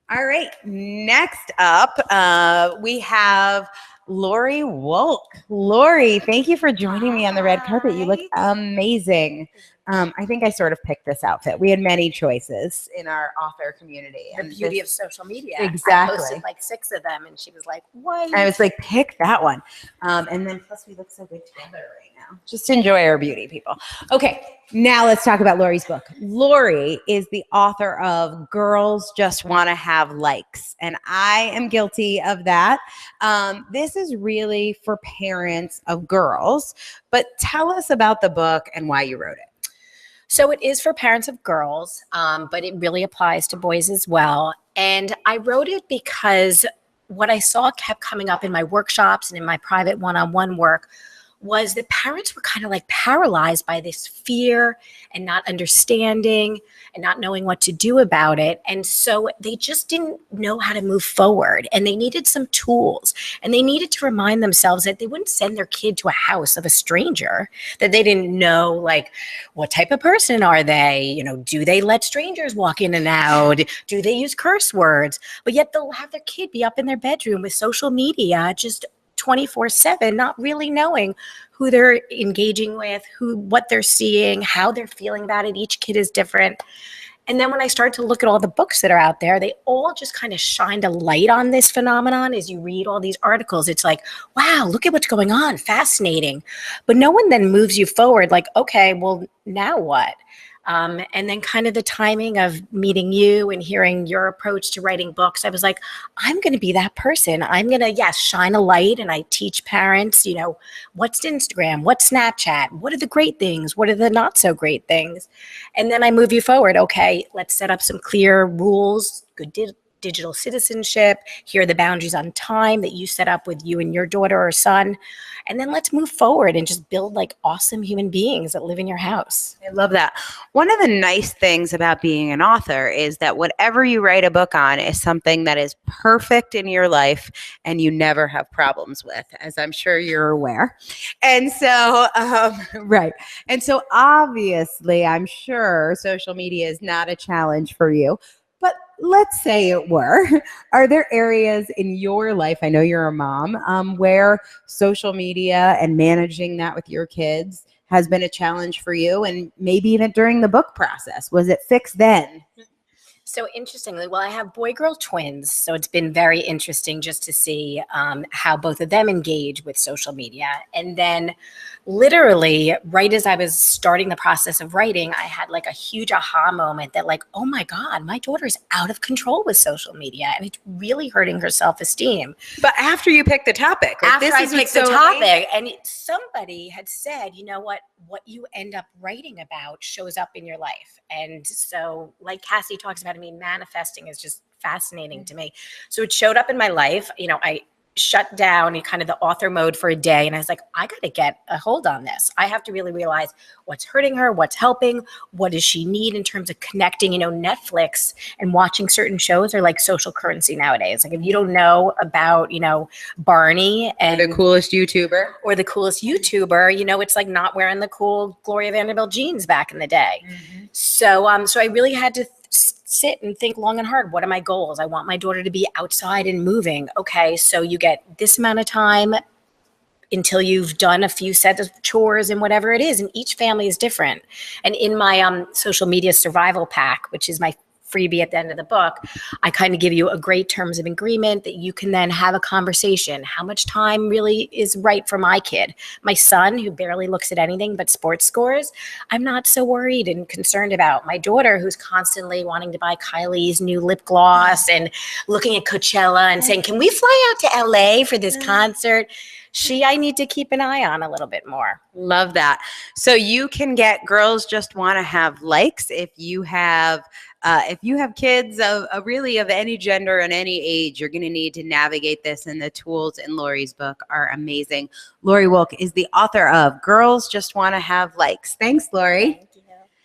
All right. Next up, we have Laurie Wolk. Laurie, thank you for joining me on the red carpet. You look amazing. I think I sort of picked this outfit. We had many choices in our author community. The beauty of social media. Exactly. I posted like 6 of them, and she was like, "What?" I was like, pick that one. And then plus we look so good together right now. Just enjoy our beauty, people. Okay, now let's talk about Laurie's book. Laurie is the author of Girls Just Want to Have Likes, and I am guilty of that. This is really for parents of girls, but tell us about the book and why you wrote it. So it is for parents of girls, but it really applies to boys as well. And I wrote it because what I saw kept coming up in my workshops and in my private one-on-one work was that parents were kind of like paralyzed by this fear and not understanding and not knowing what to do about it. And so they just didn't know how to move forward, and they needed some tools, and they needed to remind themselves that they wouldn't send their kid to a house of a stranger that they didn't know, like, what type of person are they? You know, do they let strangers walk in and out? Do they use curse words? But yet they'll have their kid be up in their bedroom with social media just 24/7, not really knowing who they're engaging with, what they're seeing, how they're feeling about it. Each kid is different. And then when I started to look at all the books that are out there, they all just kind of shined a light on this phenomenon. As you read all these articles, it's like, wow, look at what's going on. Fascinating. But no one then moves you forward like, okay, well, now what? And then kind of the timing of meeting you and hearing your approach to writing books, I was like, I'm going to be that person. I'm going to, yes, shine a light. And I teach parents, you know, what's Instagram, what's Snapchat, what are the great things, what are the not so great things? And then I move you forward. Okay, let's set up some clear rules, good digital citizenship. Here are the boundaries on time that you set up with you and your daughter or son. And then let's move forward and just build like awesome human beings that live in your house. I love that. One of the nice things about being an author is that whatever you write a book on is something that is perfect in your life and you never have problems with, as I'm sure you're aware. And so, right. And so obviously, I'm sure social media is not a challenge for you. But let's say it were. Are there areas in your life, I know you're a mom, where social media and managing that with your kids has been a challenge for you, and maybe even during the book process? Was it fixed then? So interestingly, well, I have boy-girl twins, so it's been very interesting just to see how both of them engage with social media. And then literally, right as I was starting the process of writing, I had like a huge aha moment that like, oh my God, my daughter's out of control with social media, and it's really hurting her self-esteem. But after you picked the topic, like, After this I is picked so the topic, amazing. and somebody had said, you know what you end up writing about shows up in your life. And so, like Cassie talks about, I mean, manifesting is just fascinating to me. So it showed up in my life. You know, I shut down in kind of the author mode for a day, and I was like, I got to get a hold on this. I have to really realize what's hurting her, what's helping, what does she need in terms of connecting. You know, Netflix and watching certain shows are like social currency nowadays. Like, if you don't know about, you know, Barney and the coolest YouTuber or the coolest YouTuber, you know, it's like not wearing the cool Gloria Vanderbilt jeans back in the day. Mm-hmm. So I really had to sit and think long and hard. What are my goals? I want my daughter to be outside and moving. Okay, so you get this amount of time until you've done a few sets of chores and whatever it is. And each family is different. And in my social media survival pack, which is my freebie at the end of the book, I kind of give you a great terms of agreement that you can then have a conversation. How much time really is right for my kid? My son, who barely looks at anything but sports scores, I'm not so worried and concerned about. My daughter, who's constantly wanting to buy Kylie's new lip gloss and looking at Coachella and saying, can we fly out to LA for this concert? I need to keep an eye on a little bit more. Love that. So you can get Girls Just Want to Have Likes if you have kids of really of any gender and any age. You're going to need to navigate this, and the tools in Laurie's book are amazing. Laurie Wolk is the author of Girls Just Want to Have Likes. Thanks, Laurie.